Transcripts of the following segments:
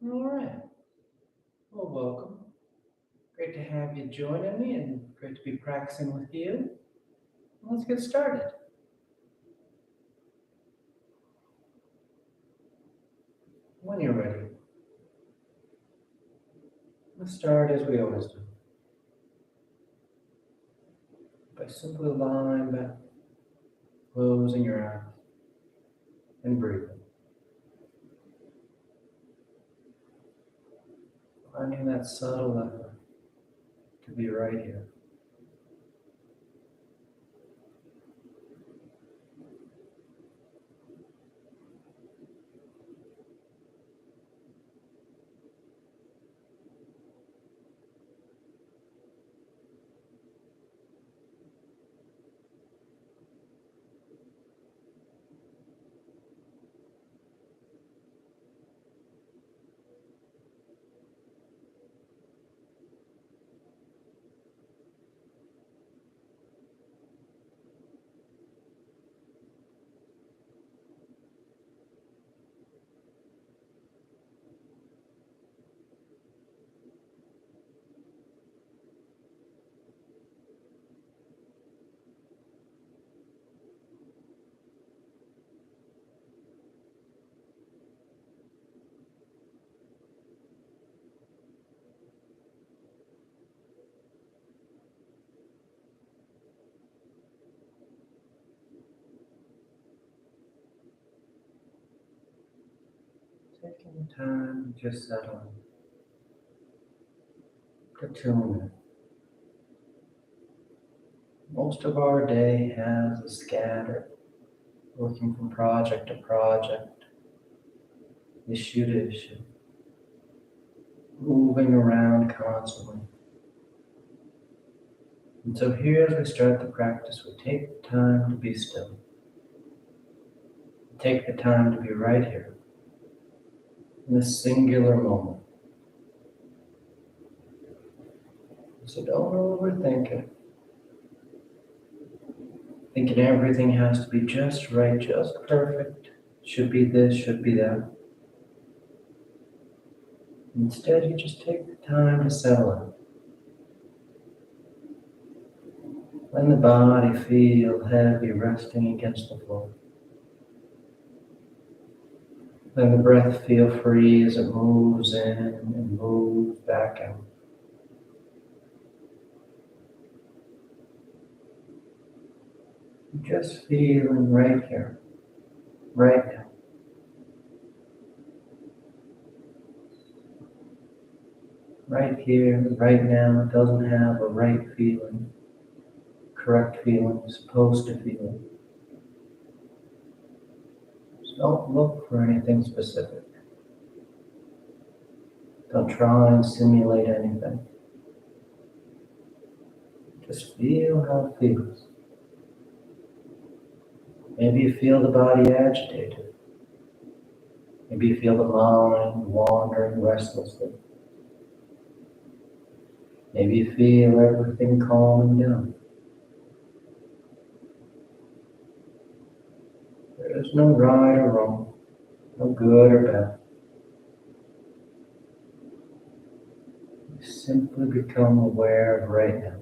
All right. Well, welcome. Great to have you joining me and great to be practicing with you. Let's get started. When you're ready, let's start as we always do by simply lying back, closing your eyes, and breathing. Finding that subtle effort to be right here. Taking the time to just settle in, to tune in. Most of our day has us scattered, working from project to project, issue to issue, moving around constantly. And so here as we start the practice, we take the time to be still. Take the time to be right here, in this singular moment. So don't overthink it. Thinking everything has to be just right, just perfect. Should be this, should be that. Instead, you just take the time to settle in. Let the body feel heavy resting against the floor. Let the breath feel free as it moves in and moves back out. Just feeling right here, right now. Right here, right now, it doesn't have a right feeling, correct feeling, supposed to feel. So don't look for anything specific. Don't try and simulate anything. Just feel how it feels. Maybe you feel the body agitated. Maybe you feel the mind wandering restlessly. Maybe you feel everything calming down. There is no right or wrong, no good or bad. You simply become aware of right now.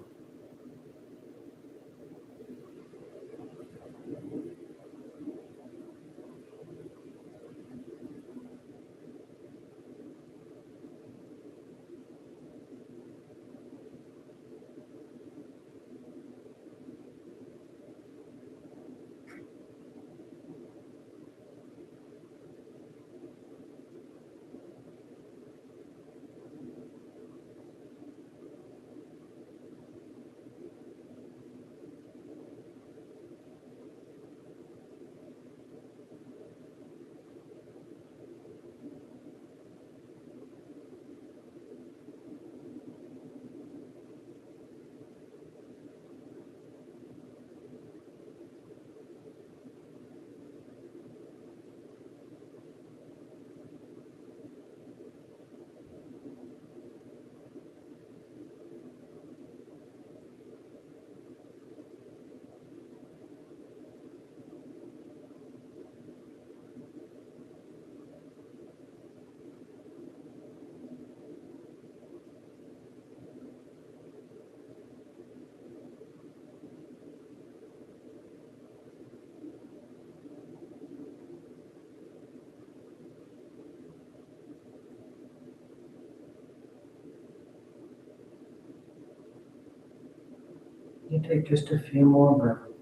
You take just a few more breaths,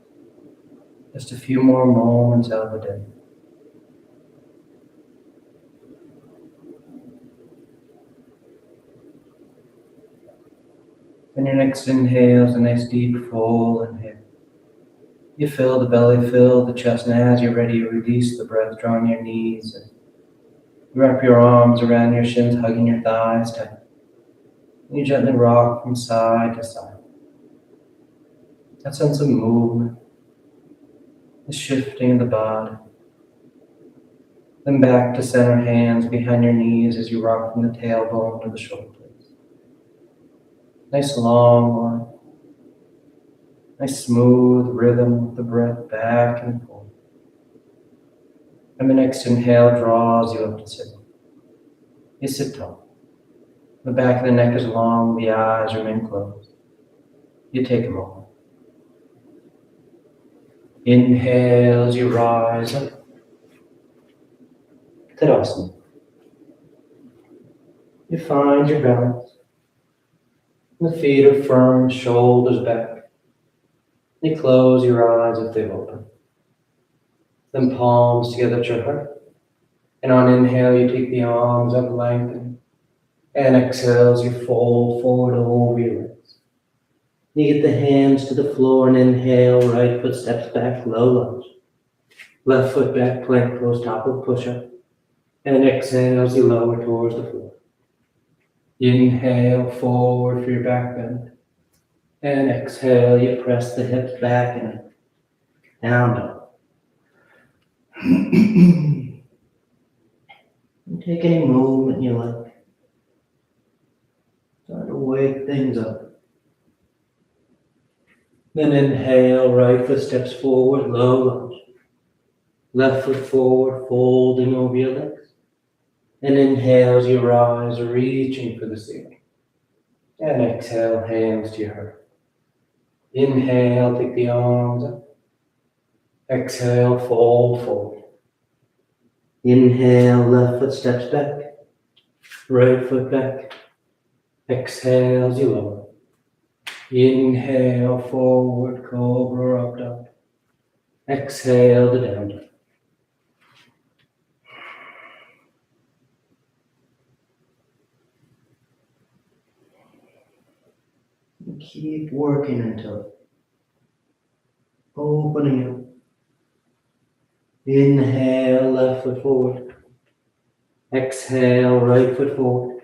just a few more moments out of the day. And your next inhale is a nice deep full inhale. You fill the belly, fill the chest, and as you're ready, you release the breath, drawing your knees and wrap your arms around your shins, hugging your thighs tight. And you gently rock from side to side. That sense of movement, the shifting of the body. Then back to center, hands behind your knees as you rock from the tailbone to the shoulder blades. Nice long one. Nice smooth rhythm with the breath back and forth. And the next inhale draws you up to sit. You sit tall. The back of the neck is long, the eyes remain closed. You take a moment. Inhale as you rise up. Tadasana. You find your balance. The feet are firm, shoulders back. You close your eyes if they've opened. Then palms together at your heart. And on inhale, you take the arms up, lengthen. And exhale as you fold forward over your legs. You get the hands to the floor and inhale, right foot steps back, low lunge. Left foot back, plank pose, top of push-up. And exhale as you lower towards the floor. Inhale forward for your back bend. And exhale, you press the hips back and down dog. Take any movement you like. Start to wake things up. Then inhale, right foot steps forward, low lunge. Left foot forward, folding over your legs. And inhale as you rise, reaching for the ceiling. And exhale, hands to your heart. Inhale, take the arms up. Exhale, fold forward. Inhale, left foot steps back. Right foot back. Exhale as you lower. Inhale, forward, cobra, up, dog. Exhale to down dog. Keep working until opening up. Inhale, left foot forward. Exhale, right foot forward.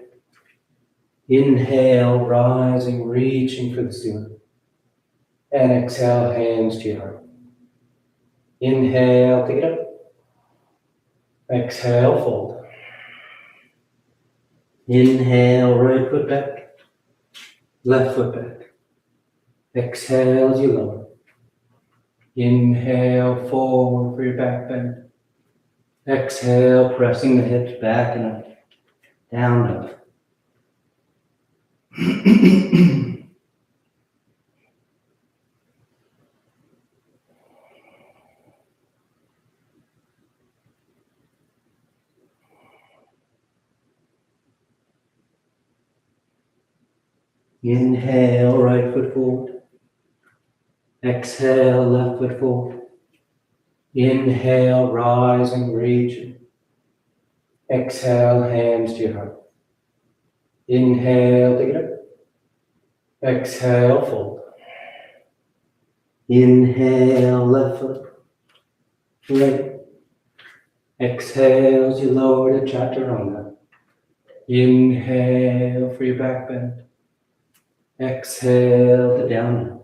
Inhale, rising, reaching for the ceiling. And exhale, hands to your heart. Inhale, take it up. Exhale, fold. Inhale, right foot back. Left foot back. Exhale as you lower. Inhale, forward for your back bend. Exhale, pressing the hips back and up. Down, up. Inhale, right foot forward. Exhale, left foot forward. Inhale, rising, reaching. Exhale, hands to your heart. Inhale, take it up. Exhale, fold. Inhale, left foot. Right. Exhale as you lower to chaturanga. Inhale for your back bend. Exhale to down dog.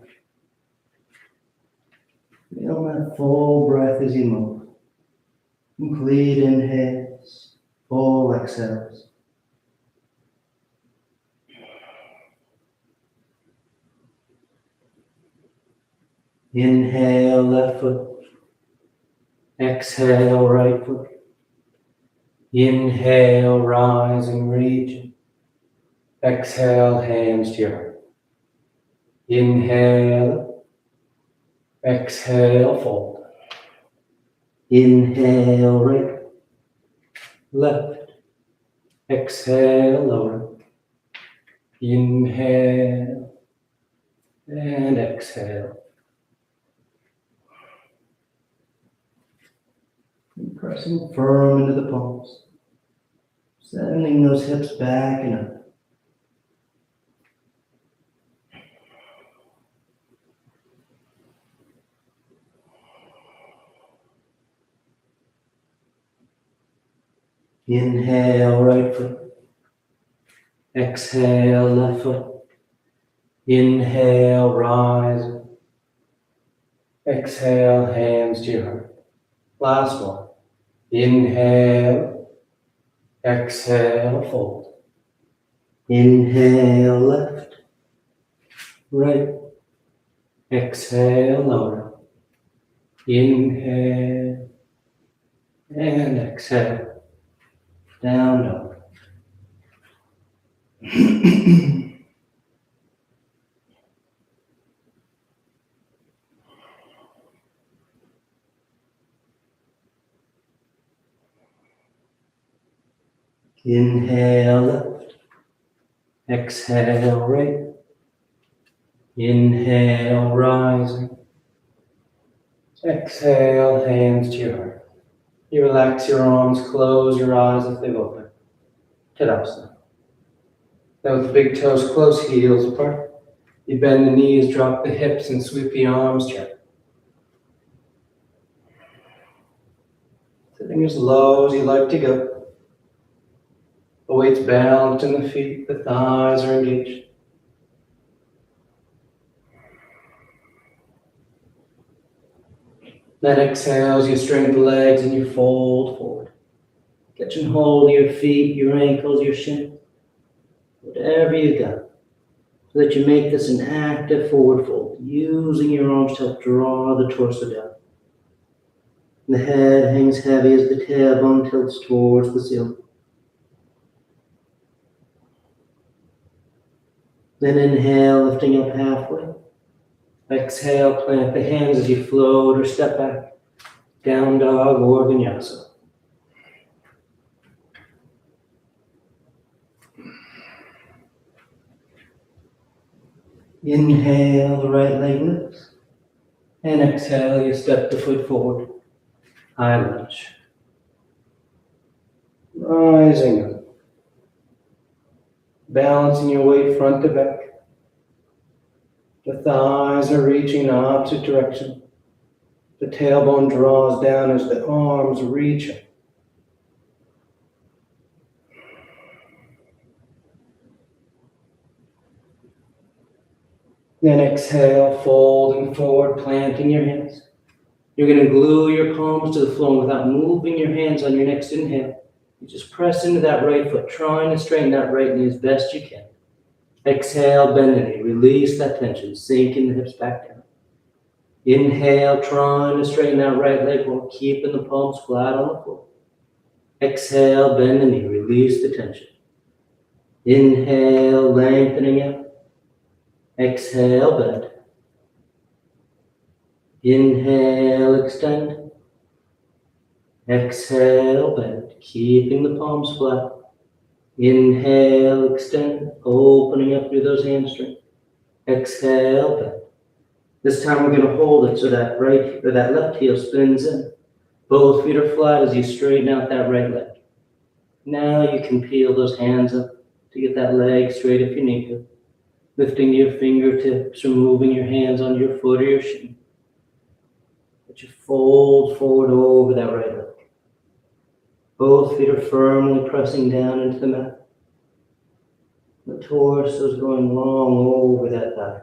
Feel that full breath as you move. Complete inhales, full exhales. Inhale, left foot. Exhale, right foot. Inhale, rising, reaching. Exhale, hands to your heart. Inhale. Exhale, fold. Inhale, right. Left. Exhale, lower. Inhale. And exhale. And pressing firm into the palms. Sending those hips back and up. Inhale, right foot. Exhale, left foot. Inhale, rise. Exhale, hands to your heart. Last one. Inhale. Exhale, fold. Inhale, left. Right. Exhale, lower. Inhale. And exhale. Down, down. Inhale left. Exhale right. Inhale rising. Exhale, hands to your heart. You relax your arms, close your eyes if they've opened. Tadasana. Now with the big toes close, heels apart. You bend the knees, drop the hips, and sweep the arms gently. Sitting as low as you like to go. The weight's balanced in the feet, the thighs are engaged. Then exhale as you straighten the legs and you fold forward. Catching hold of your feet, your ankles, your shin, whatever you got, so that you make this an active forward fold, using your arms to help draw the torso down. The head hangs heavy as the tailbone tilts towards the ceiling. Then inhale, lifting up halfway. Exhale, plant the hands as you float or step back. Down dog or vinyasa. Inhale, the right leg lifts. And exhale, you step the foot forward. High lunge. Rising up. Balancing your weight front to back. The thighs are reaching in the opposite direction. The tailbone draws down as the arms reach up. Then exhale, folding forward, planting your hands. You're going to glue your palms to the floor without moving your hands on your next inhale. You just press into that right foot, trying to straighten that right knee as best you can. Exhale, bend the knee, release that tension, sinking the hips back down. Inhale, trying to straighten that right leg while keeping the palms flat on the floor. Exhale, bend the knee, release the tension. Inhale, lengthening out. Exhale, bend. Inhale, extend. Exhale, bend, keeping the palms flat. Inhale, extend, opening up through those hamstrings. Exhale, bend. This time we're going to hold it so that that left heel spins in. Both feet are flat as you straighten out that right leg. Now you can peel those hands up to get that leg straight if you need to. Lifting your fingertips or moving your hands on your foot or your shin. But you fold forward over that right leg. Both feet are firmly pressing down into the mat. The torso is going long over that thigh.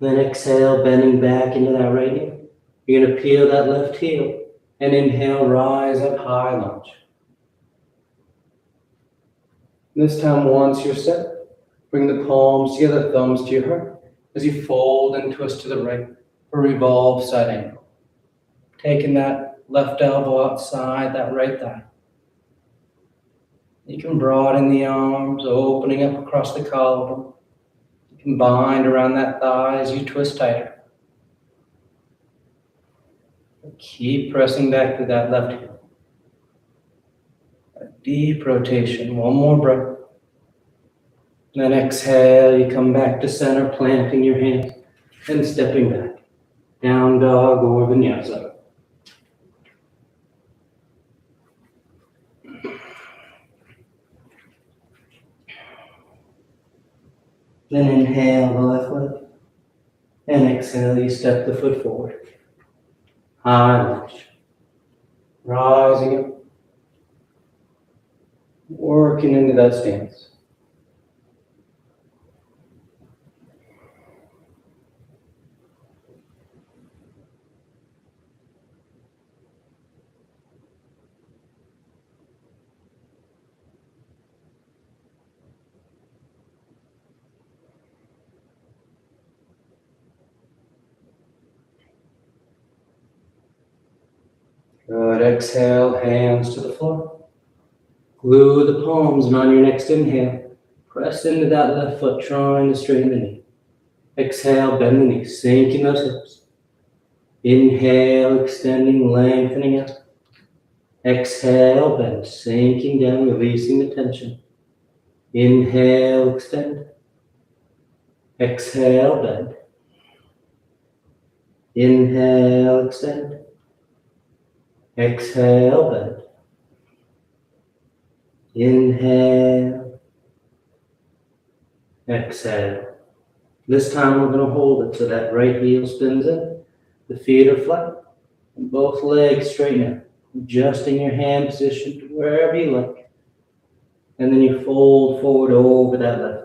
Then exhale, bending back into that right knee. You're going to peel that left heel and inhale, rise up, high lunge. This time, once you're set, bring the palms together, thumbs to your heart, as you fold and twist to the right for revolve side angle. Taking that left elbow outside that right thigh. You can broaden the arms, opening up across the collarbone. You can bind around that thigh as you twist tighter. Keep pressing back to that left heel. Deep rotation, one more breath. Then exhale, you come back to center, planting your hands and stepping back. Down dog or vinyasa. Then inhale the left leg. And exhale, you step the foot forward. High lunge. Rising up. Working into that stance. Good. Exhale, hands to the floor. Glue the palms, and on your next inhale, press into that left foot, trying to straighten the knee. Exhale, bend the knee, sinking those hips. Inhale, extending, lengthening out. Exhale, bend, sinking down, releasing the tension. Inhale, extend. Exhale, bend. Inhale, extend. Exhale, bend. Inhale. Exhale. This time we're going to hold it so that right heel spins in. The feet are flat and both legs straighten out. Adjusting your hand position to wherever you like. And then you fold forward over that left leg.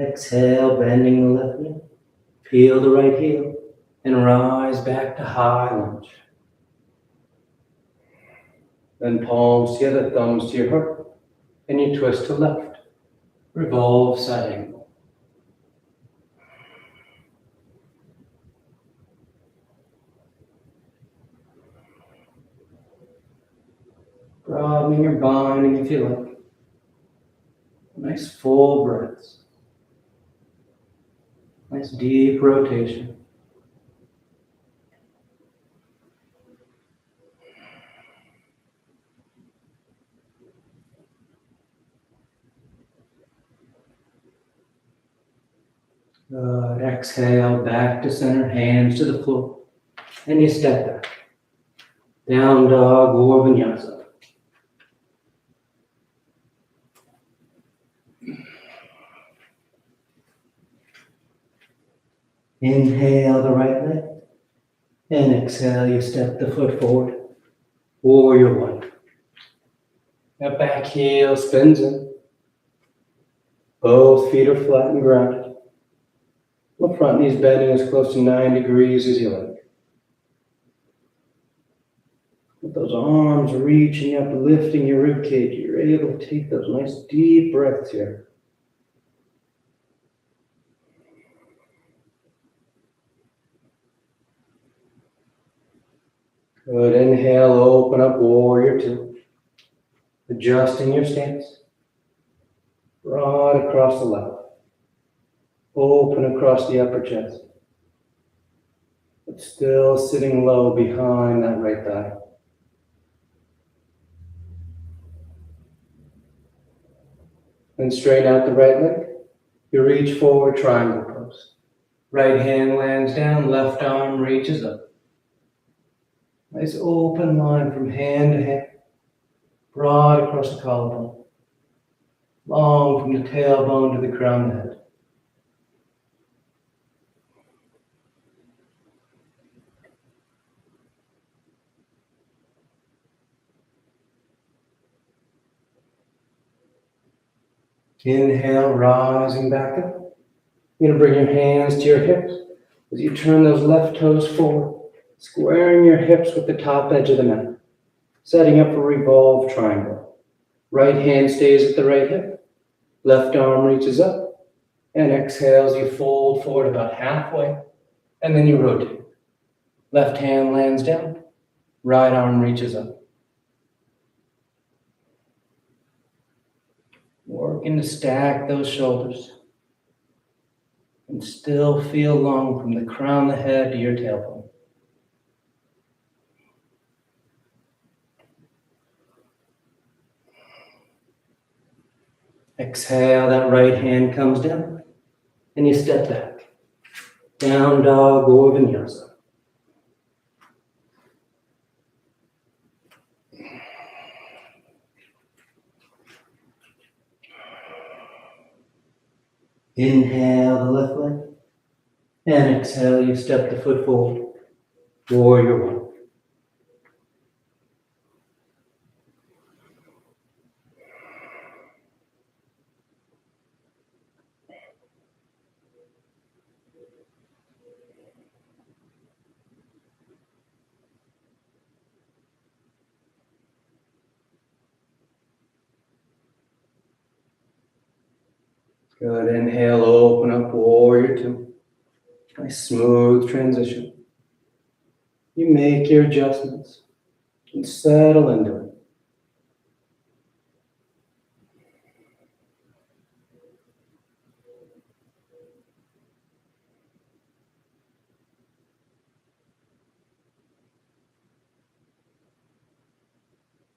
Exhale, bending the left knee. Peel the right heel and rise back to high lunge. Then palms together, thumbs to your heart, and you twist to left. Revolve side angle. Broadening your binding if you like. Nice full breaths. Nice deep rotation. Good. Exhale, back to center, hands to the floor. And you step back. Down dog or vinyasa. Inhale the right leg. And exhale, you step the foot forward. Warrior one. That back heel spins in. Both feet are flat and grounded. The front knee's bending as close to 9 degrees as you like. With those arms reaching up, lifting your rib cage, you're able to take those nice deep breaths here. Good. Inhale, open up, warrior two. Adjusting your stance. Broad across the left. Open across the upper chest. But still sitting low behind that right thigh. Then straighten out the right leg. You reach forward, triangle pose. Right hand lands down, left arm reaches up. Nice open line from hand to hand. Broad across the collarbone. Long from the tailbone to the crown of the head. Inhale, rising back up. You're going to bring your hands to your hips as you turn those left toes forward, squaring your hips with the top edge of the mat, setting up for revolve triangle. Right hand stays at the right hip, left arm reaches up, and exhales, you fold forward about halfway, and then you rotate. Left hand lands down, Right arm reaches up. Working to stack those shoulders and still feel long from the crown of the head to your tailbone. Exhale, that right hand comes down and you step back. Down dog or vinyasa. Inhale the left leg and exhale, you step the foot forward. Warrior one. Good. Inhale, open up, warrior two. Nice smooth transition. You make your adjustments and settle into it.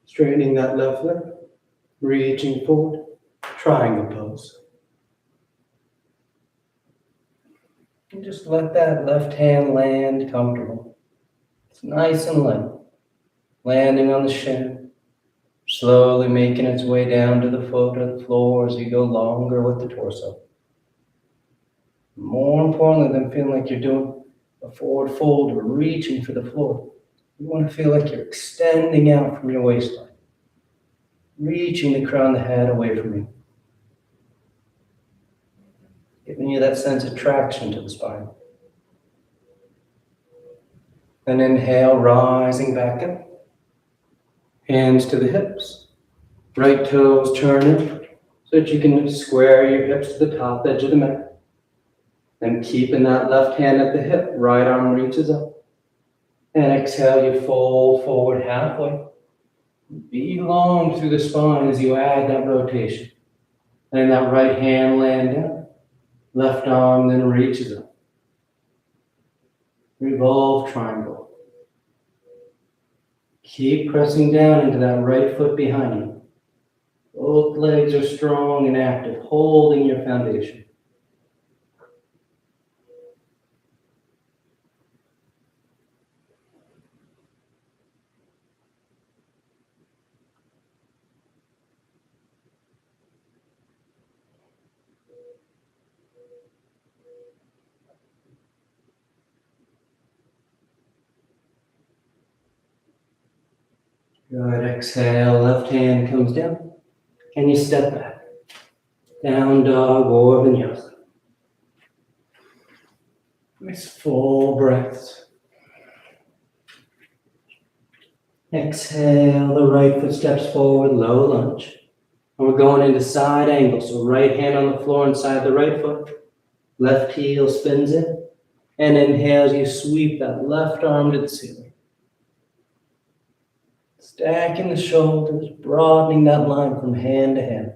Straightening that left leg, reaching forward, triangle pose. And just let that left hand land comfortable. It's nice and light, landing on the shin, slowly making its way down to the foot or the floor as you go longer with the torso. More importantly than feeling like you're doing a forward fold or reaching for the floor, you want to feel like you're extending out from your waistline, reaching the crown of the head away from you, giving you that sense of traction to the spine. Then inhale, rising back up, hands to the hips, right toes turning so that you can square your hips to the top edge of the mat. Then keeping that left hand at the hip, right arm reaches up. And exhale, you fold forward halfway. Be long through the spine as you add that rotation. And that right hand land down. Left arm then reaches up. Revolve triangle. Keep pressing down into that right foot behind you. Both legs are strong and active, holding your foundation. Good. Exhale, left hand comes down, and you step back. Down dog or vinyasa. Nice full breaths. Exhale, the right foot steps forward, low lunge. And we're going into side angle, so right hand on the floor inside the right foot. Left heel spins in. And inhales, you sweep that left arm to the ceiling. Stacking the shoulders, broadening that line from hand to hand.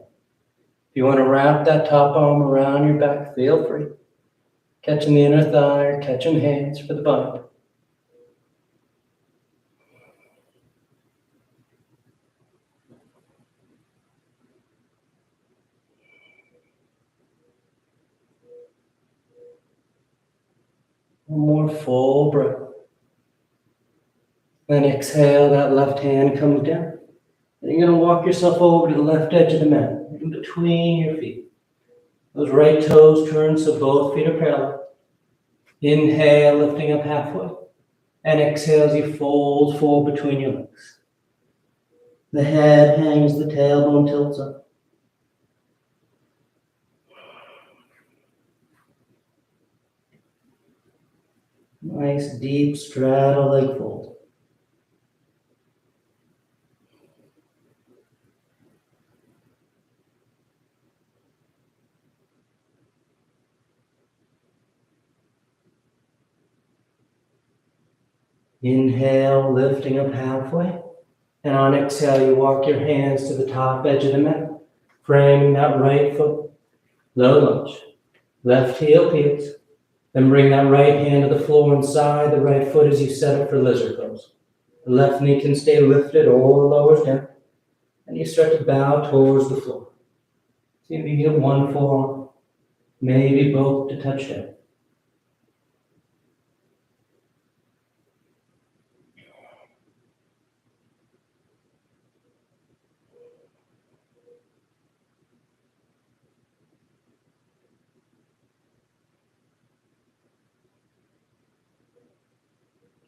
If you want to wrap that top arm around your back, feel free. Catching the inner thigh or catching hands for the bind. One more full breath. Then exhale, that left hand comes down. And you're going to walk yourself over to the left edge of the mat, in between your feet. Those right toes turn so both feet are parallel. Inhale, lifting up halfway. And exhale as you fold forward between your legs. The head hangs, the tailbone tilts up. Nice deep straddle leg fold. Inhale, lifting up halfway. And on exhale, you walk your hands to the top edge of the mat, framing that right foot. Low lunge. Left heel peels. Then bring that right hand to the floor inside the right foot as you set up for lizard pose. The left knee can stay lifted or lowers down. And you start to bow towards the floor. So you get one forearm, maybe both to touch down.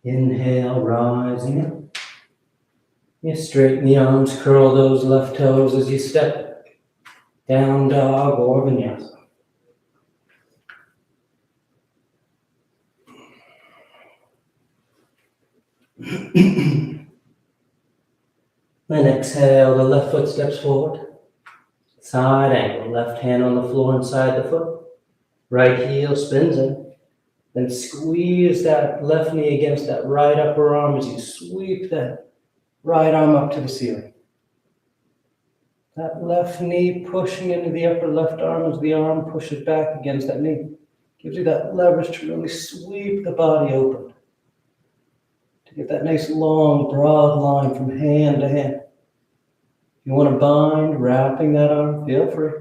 Inhale, rising up. You straighten the arms, curl those left toes as you step down dog or vinyasa. Then exhale, the left foot steps forward. Side angle, left hand on the floor inside the foot. Right heel spins in. Then squeeze that left knee against that right upper arm as you sweep that right arm up to the ceiling. That left knee pushing into the upper left arm as the arm pushes back against that knee. Gives you that leverage to really sweep the body open. To get that nice long broad line from hand to hand. If you want to bind, wrapping that arm, feel free.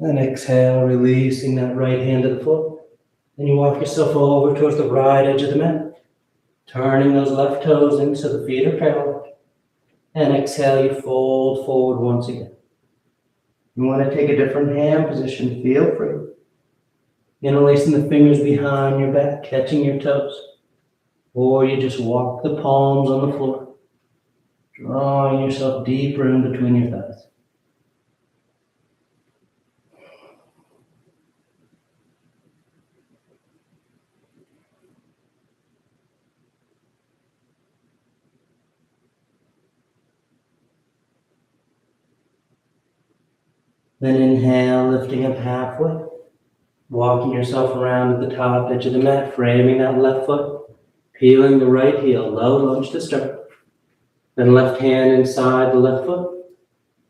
Then exhale, releasing that right hand to the floor. Then you walk yourself over towards the right edge of the mat. Turning those left toes in so the feet are parallel. And exhale, you fold forward once again. You want to take a different hand position, feel free. Interlacing the fingers behind your back, catching your toes. Or you just walk the palms on the floor, drawing yourself deeper in between your thighs. Then inhale, lifting up halfway, walking yourself around to the top edge of the mat, framing that left foot, peeling the right heel, low lunge to start. Then left hand inside the left foot.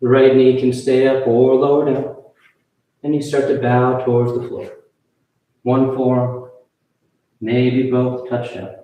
The right knee can stay up or lower down. And you start to bow towards the floor. One forearm, maybe both touch down.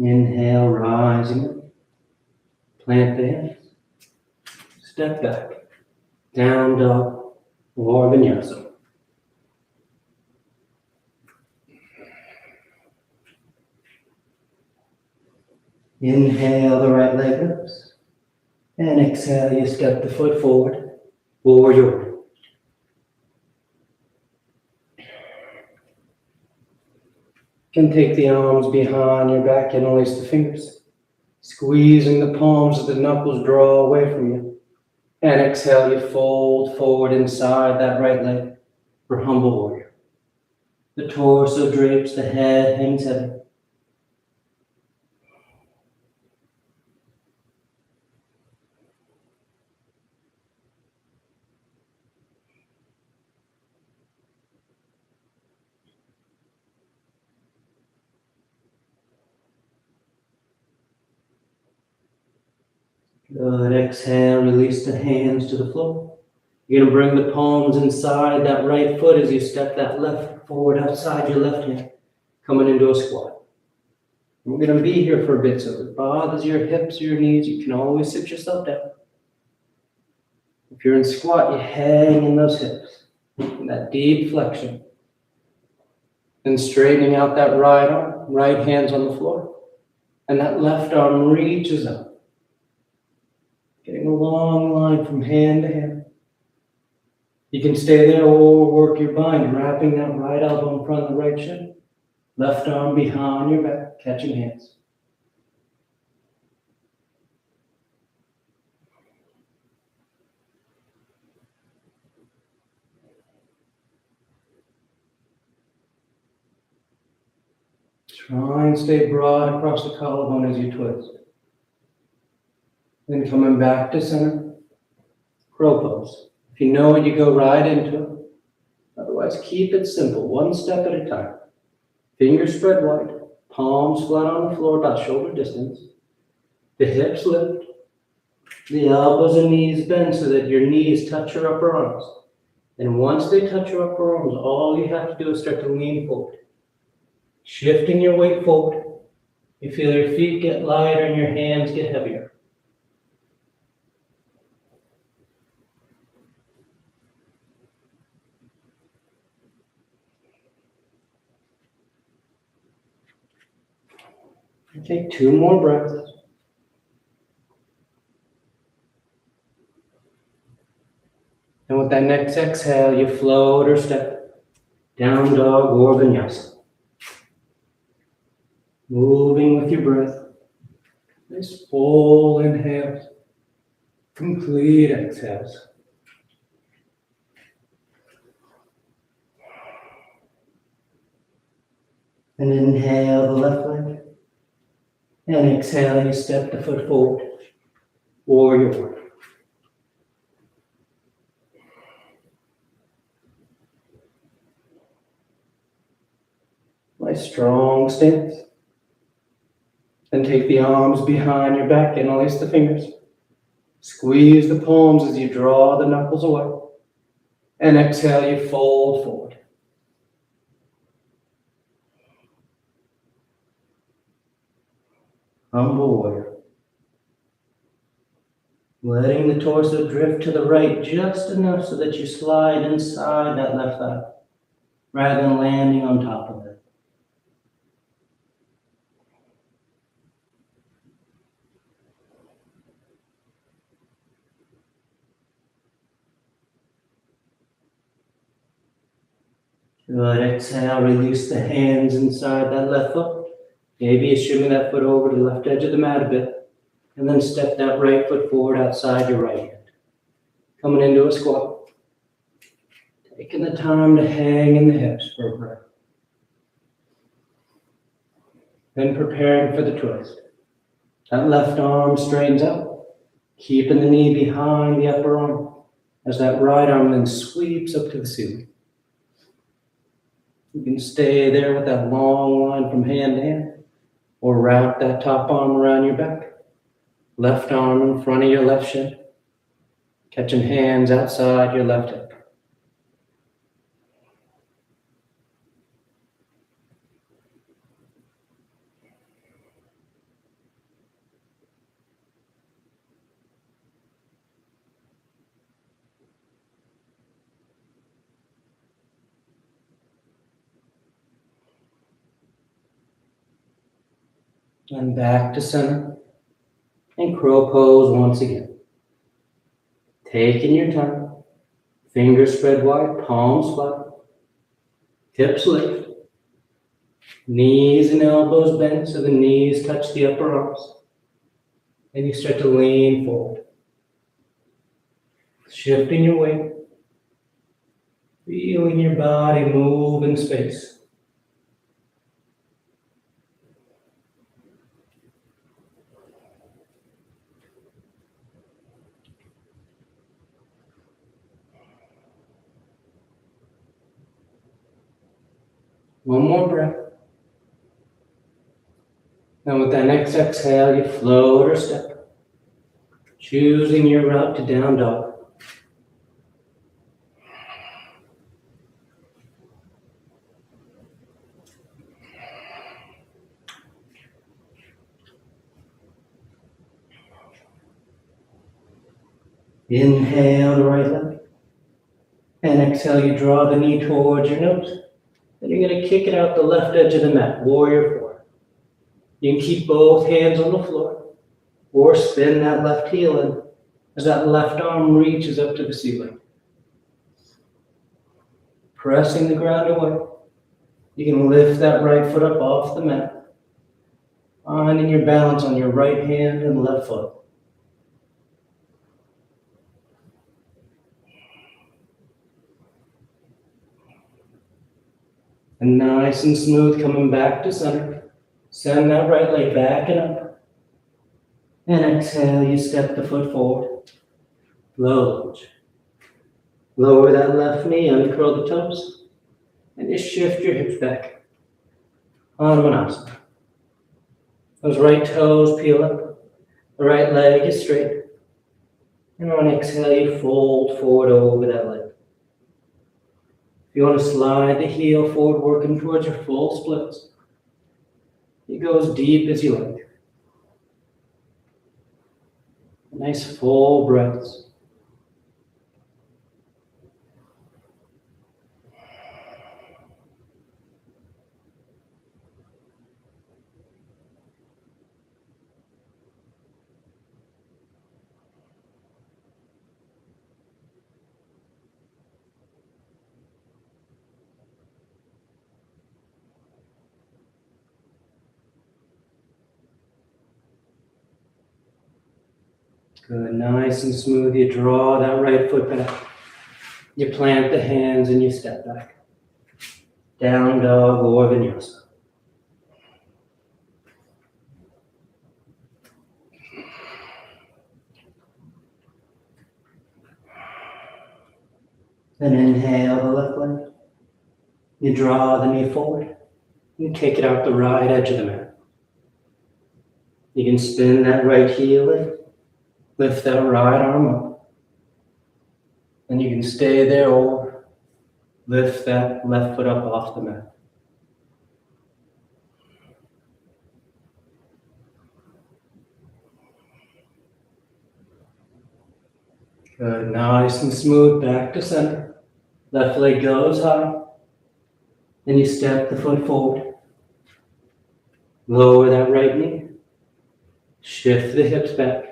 Inhale, rising up. Plant the hands. Step back. Down dog or vinyasa. Inhale, the right leg lifts. And exhale, you step the foot forward. Warrior. You can take the arms behind your back, interlace the fingers, squeezing the palms as the knuckles draw away from you. And exhale, you fold forward inside that right leg for humble warrior. The torso drapes, the head hangs heavy. Good. Exhale, release the hands to the floor. You're going to bring the palms inside that right foot as you step that left forward outside your left hand, coming into a squat. We're going to be here for a bit, so if it bothers your hips or your knees, you can always sit yourself down. If you're in squat, you hang in those hips, in that deep flexion. Then straightening out that right arm. down, right hand's on the floor. And that left arm reaches up, getting a long line from hand to hand. You can stay there or work your bind, wrapping that right elbow in front of the right shin. Left arm behind your back, catching hands. Try and stay broad across the collarbone as you twist. Then coming back to center, crow pose. If you know it, you go right into it. Otherwise, keep it simple, one step at a time. Fingers spread wide, palms flat on the floor about shoulder distance. The hips lift, the elbows and knees bend so that your knees touch your upper arms. And once they touch your upper arms, all you have to do is start to lean forward. Shifting your weight forward. You feel your feet get lighter and your hands get heavier. And take 2 more breaths. And with that next exhale, you float or step, down dog or vinyasa. Moving with your breath. Nice full inhales, complete exhales. And inhale the left leg. And exhale, you step the foot forward. Warrior one. Nice strong stance. Then take the arms behind your back, interlace the fingers. Squeeze the palms as you draw the knuckles away. And exhale, you fold forward. Humble warrior. Letting the torso drift to the right just enough so that you slide inside that left thigh, rather than landing on top of it. Good. Exhale, release the hands inside that left foot. Maybe you shimmy that foot over to the left edge of the mat a bit. And then step that right foot forward outside your right hand. Coming into a squat. Taking the time to hang in the hips for a breath. Then preparing for the twist. That left arm straightens out. Keeping the knee behind the upper arm. As that right arm then sweeps up to the ceiling. You can stay there with that long line from hand to hand, or wrap that top arm around your back. Left arm in front of your left shin, catching hands outside your left hip. And back to center. And crow pose once again. Taking your time. Fingers spread wide, palms flat. Hips lift. Knees and elbows bend so the knees touch the upper arms. And you start to lean forward. Shifting your weight. Feeling your body move in space. One more breath. And with that next exhale, you float or step, choosing your route to down dog. Inhale the right leg. And exhale, you draw the knee towards your nose. Then you're going to kick it out the left edge of the mat, warrior four. You can keep both hands on the floor or spin that left heel in as that left arm reaches up to the ceiling. Pressing the ground away, you can lift that right foot up off the mat, finding your balance on your right hand and left foot. And nice and smooth, coming back to center. Send that right leg back and up. And exhale, you step the foot forward. Low lunge. Lower that left knee, uncurl the toes. And just shift your hips back. Hanumanasana. Those right toes peel up. The right leg is straight. And on exhale, you fold forward over that leg. If you want to slide the heel forward, working towards your full splits, you go as deep as you like. Nice full breaths. Good, nice and smooth. You draw that right foot back. You plant the hands and you step back. Down dog or vinyasa. Then inhale the left leg. You draw the knee forward. You kick it out the right edge of the mat. You can spin that right heel in. Lift that right arm up. And you can stay there or lift that left foot up off the mat. Good, nice and smooth, back to center. Left leg goes high. And you step the foot forward. Lower that right knee. Shift the hips back.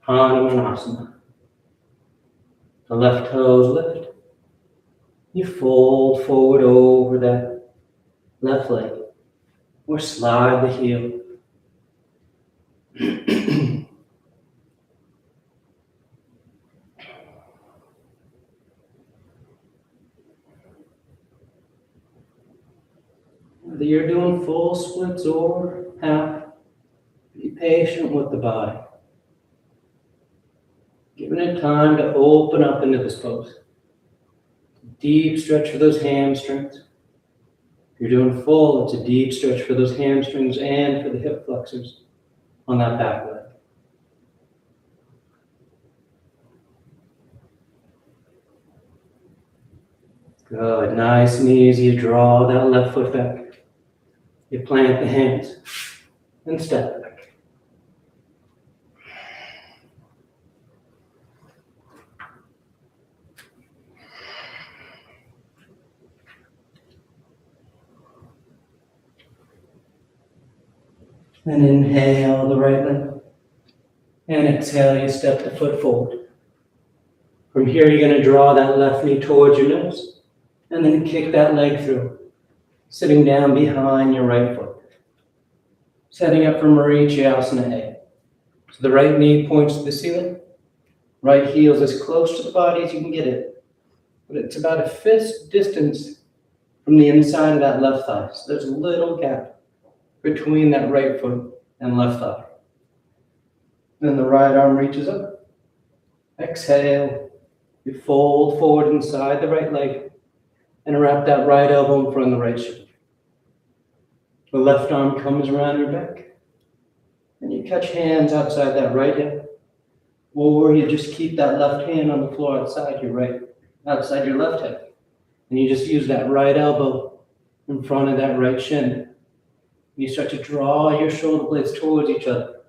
Hanumanasana. The left toes lift. You fold forward over that left leg. Or slide the heel. Whether you're doing full splits or half, be patient with the body. Giving it time to open up into this pose. Deep stretch for those hamstrings. If you're doing full, it's a deep stretch for those hamstrings and for the hip flexors on that back leg. Good, nice and easy. You draw that left foot back. You plant the hands and step back. And inhale the right leg. And exhale, you step the foot forward. From here, you're going to draw that left knee towards your nose. And then kick that leg through. Sitting down behind your right foot. Setting up for Marichyasana A. So the right knee points to the ceiling. Right heel is as close to the body as you can get it. But it's about a fist distance from the inside of that left thigh. So there's a little gap between that right foot and left thigh. Then the right arm reaches up. Exhale. You fold forward inside the right leg and wrap that right elbow in front of the right shoulder. The left arm comes around your back. And you catch hands outside that right hip. Or you just keep that left hand on the floor outside your left hip. And you just use that right elbow in front of that right shin. And you start to draw your shoulder blades towards each other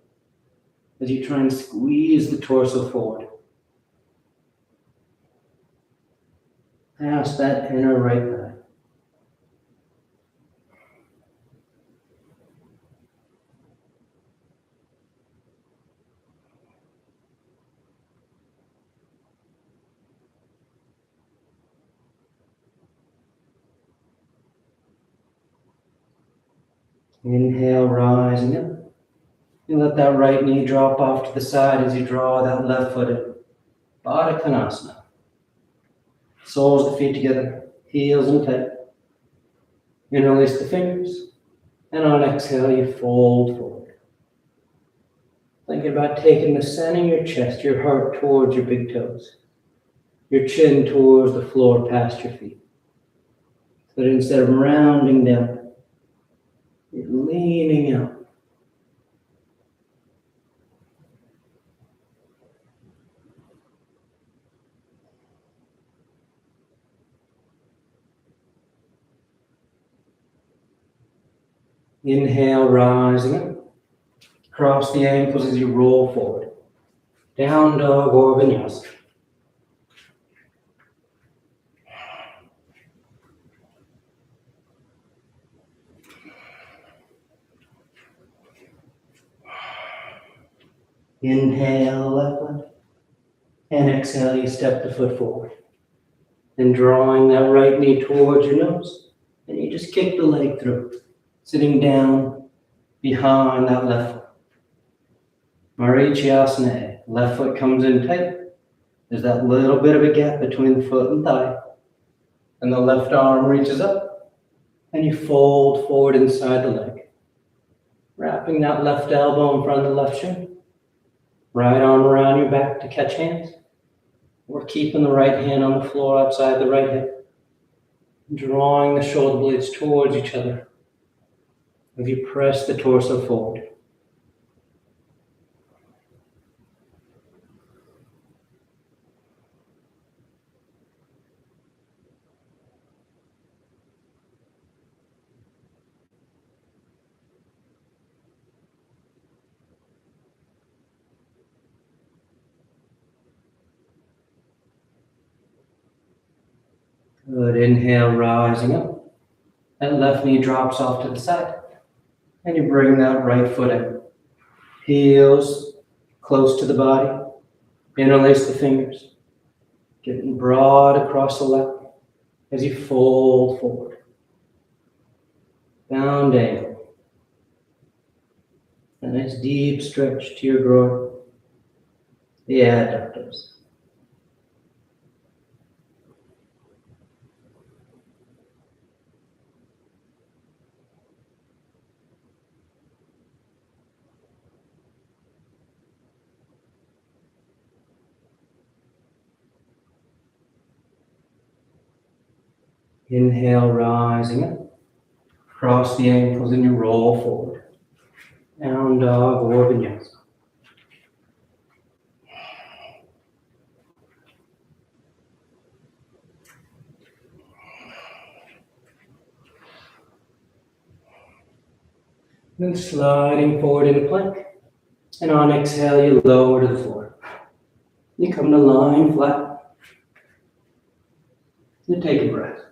as you try and squeeze the torso forward. Past that inner right thigh. Inhale, rising up. You let that right knee drop off to the side as you draw that left foot in. Baddha Konasana. Soles of the feet together, heels and tight. Interlace the fingers. And on exhale, you fold forward. Thinking about taking the center of your chest, your heart towards your big toes. Your chin towards the floor past your feet. So that instead of rounding down, you're leaning out. Inhale, rising up. Cross the ankles as you roll forward. Down dog or vinyasa. Inhale, left leg. And exhale, you step the foot forward. And drawing that right knee towards your nose. And you just kick the leg through. Sitting down behind that left foot. Marichyasana. Left foot comes in tight. There's that little bit of a gap between the foot and thigh. And the left arm reaches up. And you fold forward inside the leg. Wrapping that left elbow in front of the left shin. Right arm around your back to catch hands. We're keeping the right hand on the floor outside the right hip. Drawing the shoulder blades towards each other. As you press the torso forward. Good. Inhale, rising up. That left knee drops off to the side. And you bring that right foot in. Heels close to the body. Interlace the fingers. Getting broad across the left as you fold forward. Down angle. A nice deep stretch to your groin. The adductors. Inhale, rising up. Cross the ankles and you roll forward. Down dog or vinyasa. Then sliding forward into plank. And on exhale, you lower to the floor. You come to lying flat. You take a breath.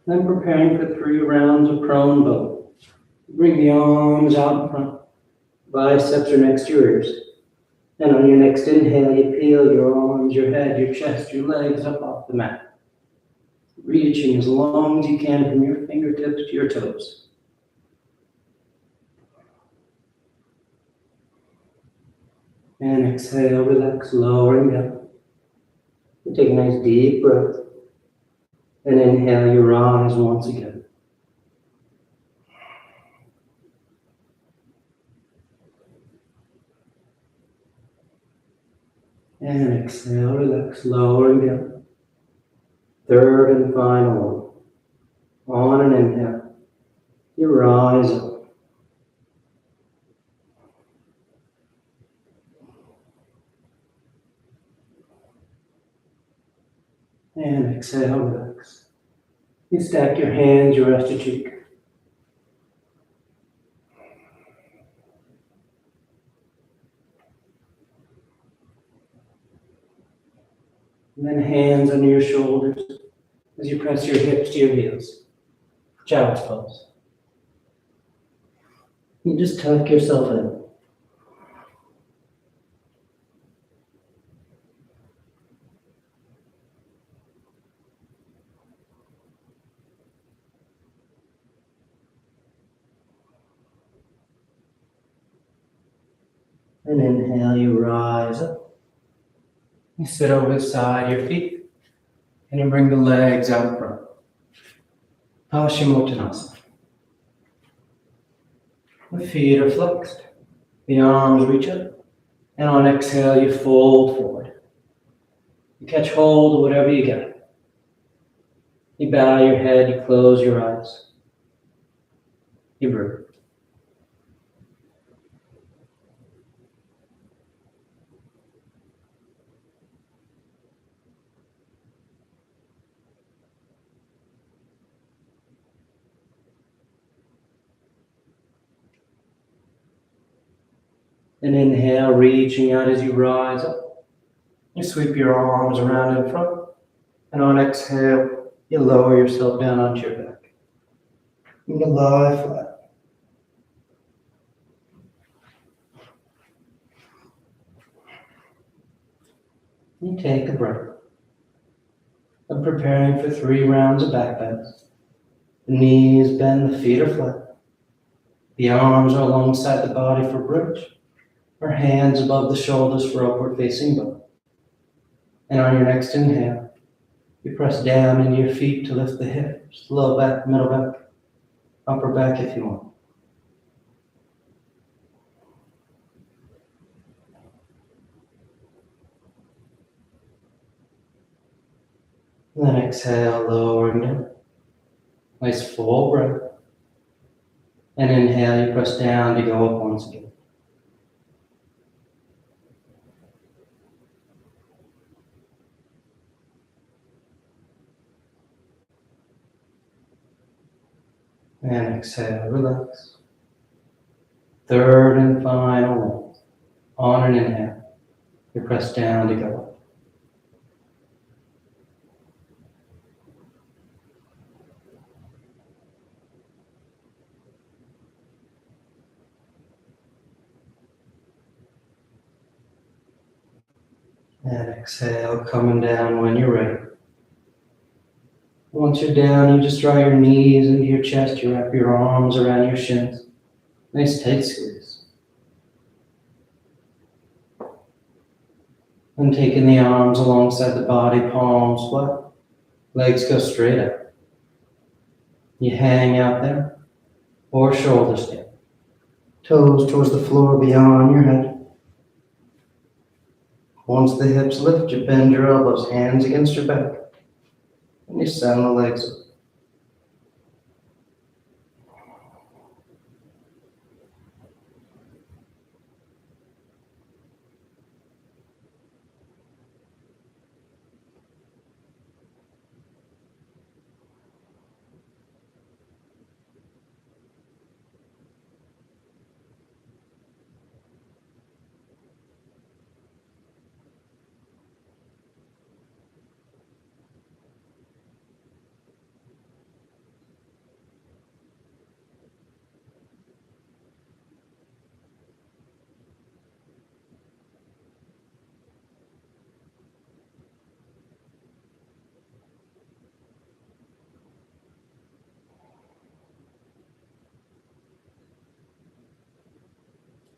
Then preparing for 3 rounds of prone bow. Bring the arms out in front. Biceps are next to your ears. And on your next inhale, you peel your arms, your head, your chest, your legs up off the mat. Reaching as long as you can from your fingertips to your toes. And exhale, relax, lowering down. You take a nice deep breath. And inhale, you rise once again. And exhale, relax, lowering down. Third and final one. On an inhale, you rise up. And exhale, relax. You stack your hands, you rest your cheek. And then hands under your shoulders as you press your hips to your heels. Child's pose. You just tuck yourself in. And inhale, you rise up. You sit over the side of your feet. And you bring the legs out front. Paschimottanasana. The feet are flexed. The arms reach up. And on exhale, you fold forward. You catch hold of whatever you get. You bow your head, you close your eyes. You breathe. And inhale, reaching out as you rise up. You sweep your arms around in front. And on exhale, you lower yourself down onto your back. You can lie flat. You take a breath. I'm preparing for 3 rounds of back bends. The knees bend, the feet are flat. The arms are alongside the body for bridge, or hands above the shoulders for upward facing bow. And on your next inhale, you press down into your feet to lift the hips, low back, middle back, upper back if you want. And then exhale, lowering down. Nice full breath. And inhale, you press down to go up once again. And exhale, relax. Third and final one. On an inhale, you press down to go up. And exhale, coming down when you're ready. Once you're down, you just draw your knees into your chest. You wrap your arms around your shins. Nice tight squeeze. And taking the arms alongside the body, palms flat. Legs go straight up. You hang out there, or shoulders down. Toes towards the floor beyond your head. Once the hips lift, you bend your elbows, hands against your back. And you send the legs up.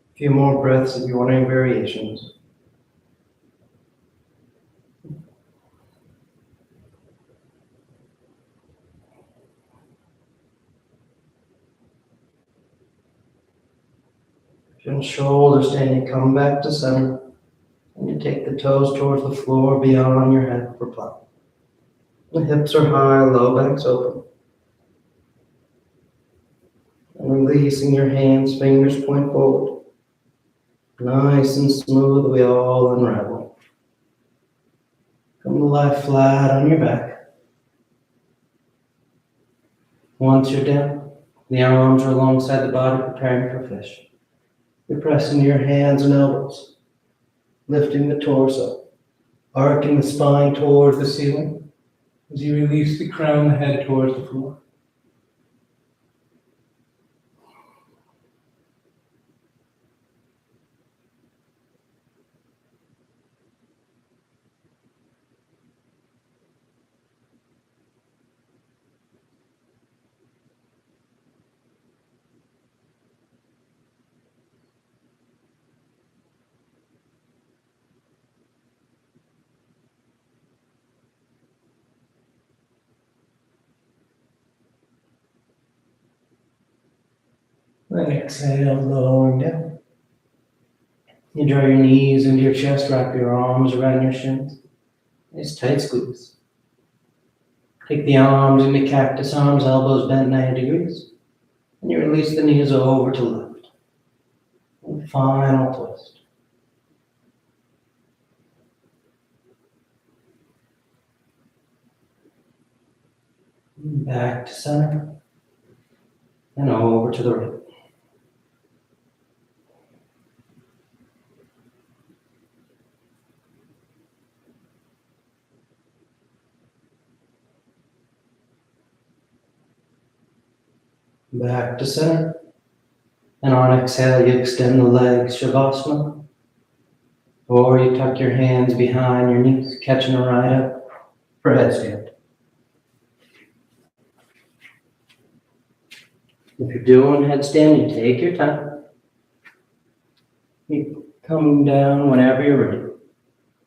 A few more breaths if you want any variations. And shoulders stand, you come back to center. And you take the toes towards the floor beyond your head for plow. The hips are high, low back's open. And releasing your hands, fingers point forward. Nice and smooth, we all unravel. Come to lie flat on your back. Once you're down, the arms are alongside the body preparing for fish. You're pressing your hands and elbows, lifting the torso, arcing the spine towards the ceiling as you release the crown of the head towards the floor. Then exhale, lowering down. You draw your knees into your chest, wrap your arms around your shins. Nice tight squeeze. Take the arms into cactus arms, elbows bent 90 degrees. And you release the knees over to left. And final twist. Back to center. And over to the right. Back to center. And on exhale, you extend the legs, Shavasana. Or you tuck your hands behind your knees, catching a right up for headstand. If you're doing headstand, you take your time. You come down whenever you're ready.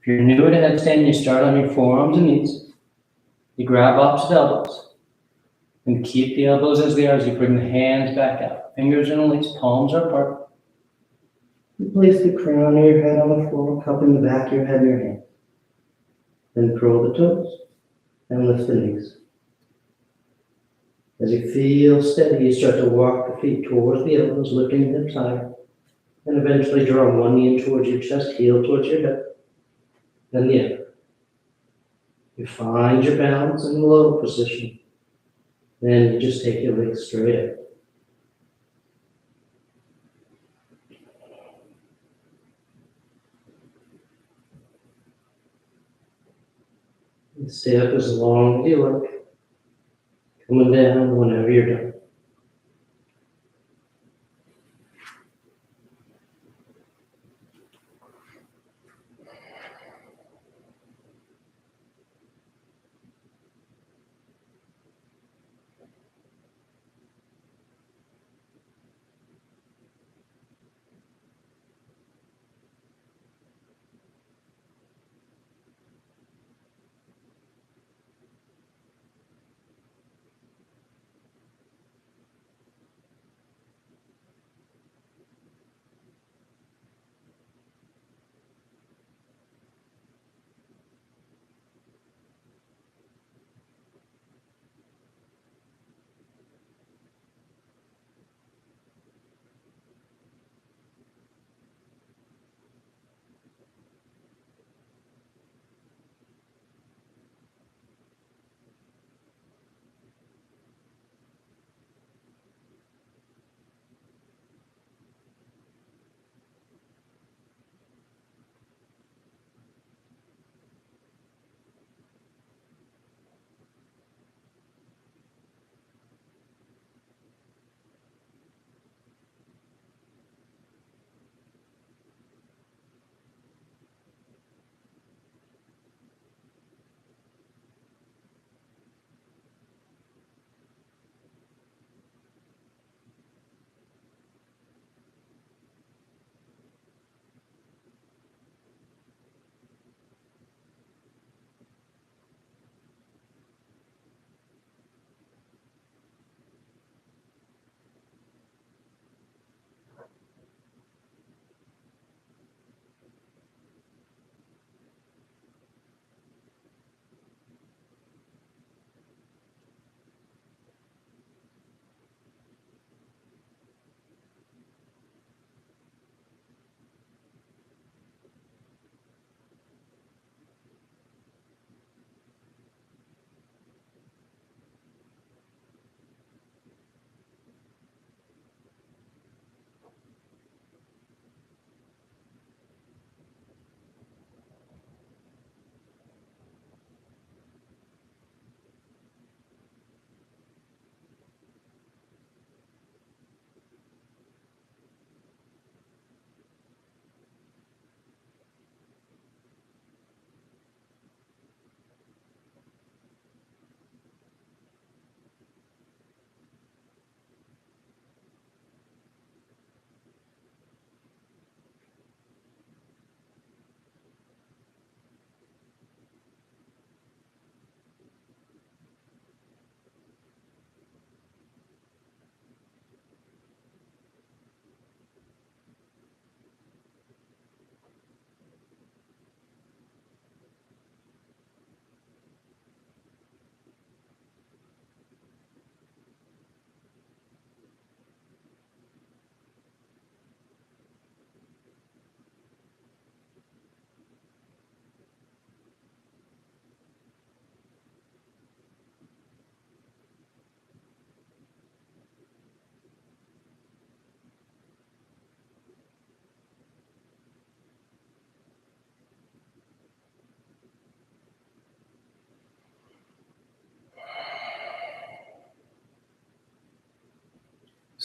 If you're new to headstand, you start on your forearms and knees. You grab opposite elbows. And keep the elbows as they are as you bring the hands back out. Fingers release, palms are apart. You place the crown of your head on the floor, cupping the back of your head in your hand. Then curl the toes and lift the knees. As you feel steady, you start to walk the feet towards the elbows, lifting the hips higher. And eventually draw one knee in towards your chest, heel towards your hip. Then the other. You find your balance in the low position. Then you just take your legs straight up. And stay up as long as you like. Coming down whenever you're done.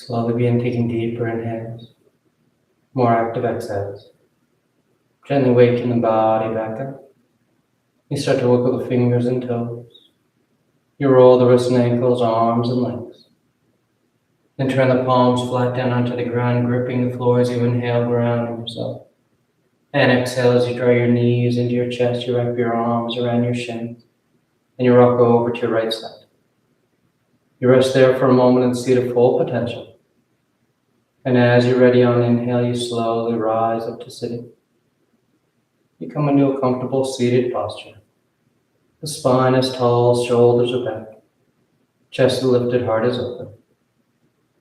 Slowly begin taking deeper inhales, more active exhales. Gently waking the body back up. You start to wiggle the fingers and toes. You roll the wrists and ankles, arms and legs. Then turn the palms flat down onto the ground, gripping the floor as you inhale, grounding yourself. And exhale as you draw your knees into your chest, you wrap your arms around your shins, and you rock over to your right side. You rest there for a moment and see the full potential. And as you're ready on inhale, you slowly rise up to sitting. You come into a comfortable seated posture. The spine is tall, shoulders are back. Chest is lifted, heart is open.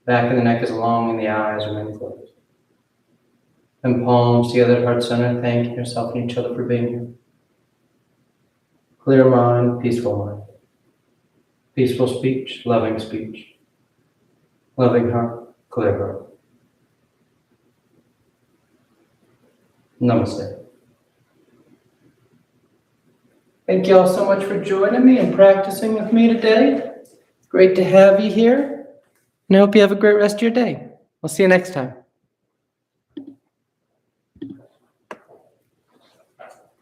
Back of the neck is long and the eyes remain closed. And palms together at heart center, thanking yourself and each other for being here. Clear mind, peaceful mind. Peaceful speech, loving speech. Loving heart, clear heart. Namaste. Thank you all so much for joining me and practicing with me today. Great to have you here. And I hope you have a great rest of your day. I'll see you next time.